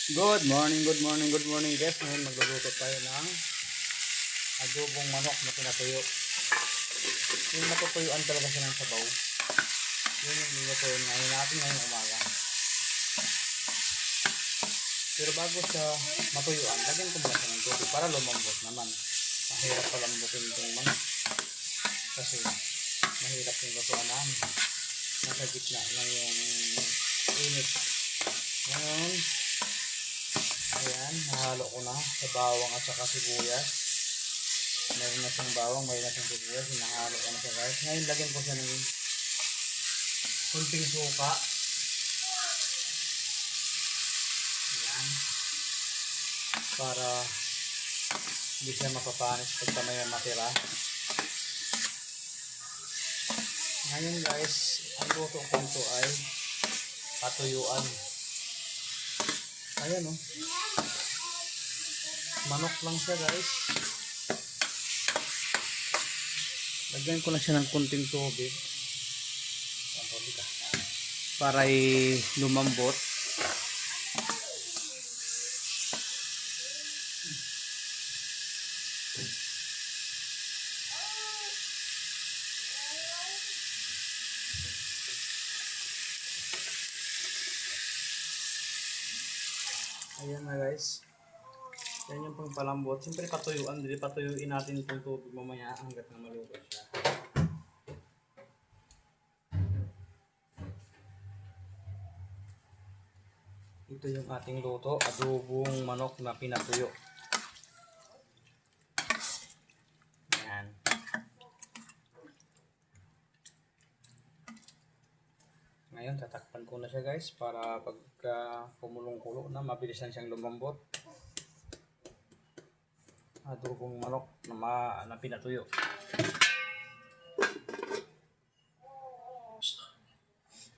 Good morning guys. Ngayon magluluto tayo ng adobong manok na pinatuyo. Yung matutuyuan talaga siya ng sabaw. Yun yung nilutuin ngayon natin ngayong umaga. Pero bago siya matuyuan, lagyan ko muna siya ng tubig para lumambot naman. Mahirap palambutin itong manok. Kasi mahirap yung lutuan namin. Nasa gitna ng yung init. Ngayon, ayan, nahalo ko na sa bawang at saka sibuyas. Mayroon na siyang bawang, mayroon na siyang sibuyas. Hinahalo ko na siya guys. Ngayon, lagyan ko siya ng kunting suka. Ayan. Para hindi siya mapapanis pagka may matira. Ngayon guys, ang luto ko ito ay patuyuan. Ayan oh. Manok lang siya guys. Lagyan ko lang siya ng kunting tubig. Para lumambot. Ayan na guys. Yan yung pangpalambot. Siyempre patuyuan. Hindi patuyuin natin itong tubig mamaya hanggat na maluto siya. Ito yung ating luto. Adobong manok na pinatuyo. Ayan. Ngayon tatakpan ko na siya guys. Para pagka kumulong-kulo na mabilis na siyang lumambot. Adobong manok na pinatuyo.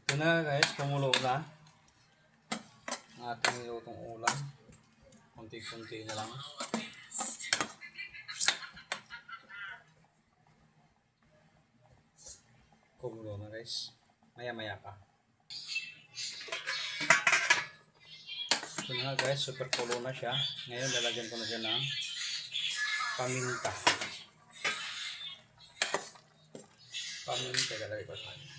Ito na guys, kumulo na ang ating nilutong ulam. Kunti-kunti na lang. Kumulo na guys. Maya-maya pa. Ito na guys, super kulo na siya. Ngayon lalagyan ko na siya ng paminta. Paminta lalagay ko sa kanya.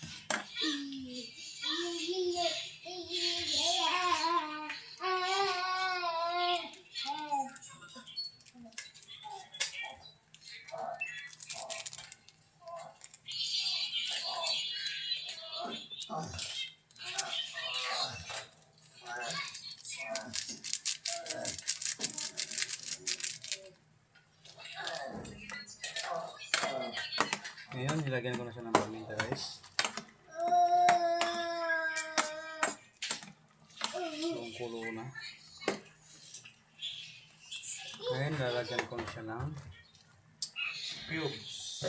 Ngayon, nilagyan ko na siya ng paminta guys. Kulo na. Ngayon, lalagyan ko na siya ng cubes.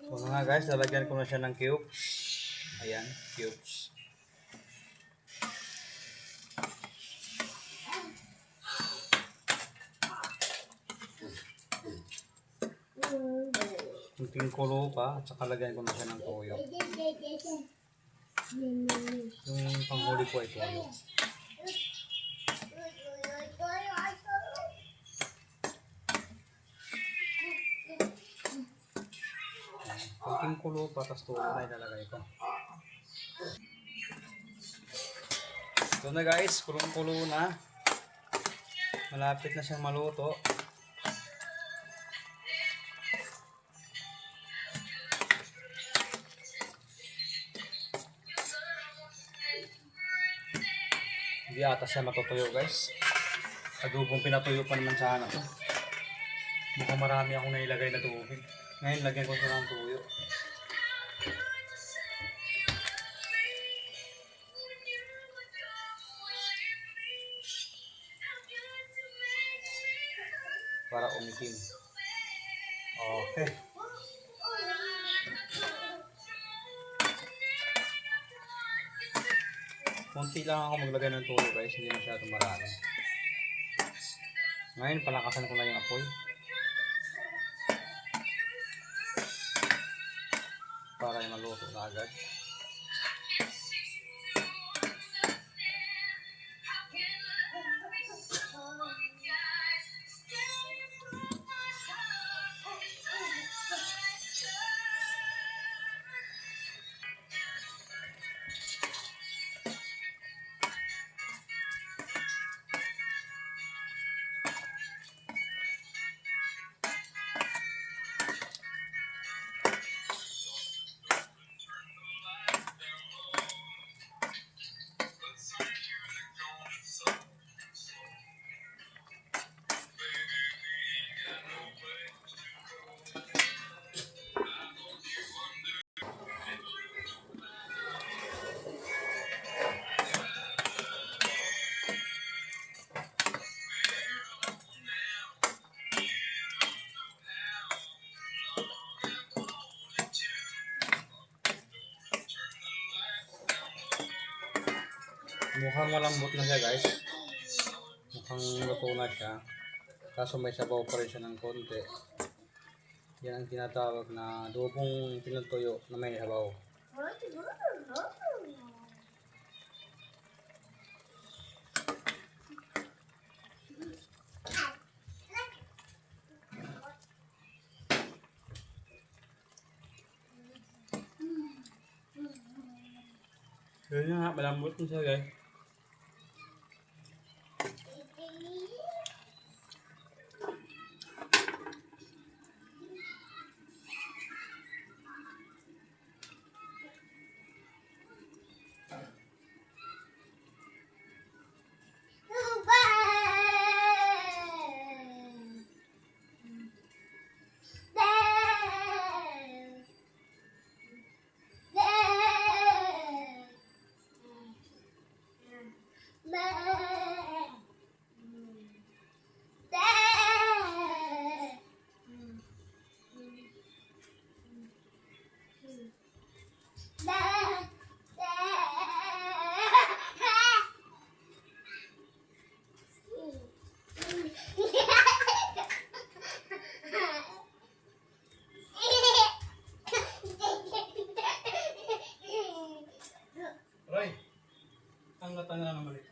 So mga guys, lalagyan ko na siya ng cubes. Ayan, cubes. Kunting kulo pa, at saka lagyan ko na siya ng toyo. Yung panghuli ko ay toyo. Kunting kulo pa, tapos toyo na ilalagay ko. Ito na guys, kulong-kulo na. Malapit na siyang maluto. Hindi ata siya matutuyo guys. Adobong pinatuyo pa naman sana to. Mukhang marami akong nailagay na tubig. Ngayon, lagyan ko siya ng tuyo. Para umitim. Okay. Kunti lang ako maglagay ng tuyo guys, hindi masyadong marami. Ngayon, palakasan ko na yung apoy. Para ay maluto na agad. Mukhang malambot na siya guys. Mukhang luto na siya. Kaso may sabaw pa rin siya ng konti. Yan ang tinatawag na adobong tinutuyo na may sabaw. Yun nga, malambot na siya guys. Roy, tanggatan na naman ito.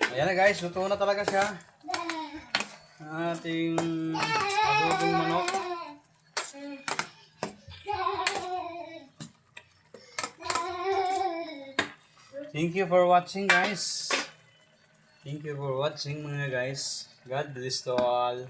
Ayan na guys, luto na talaga siya. Ating adobong manok. Thank you for watching guys. Thank you for watching mga guys. God bless to all.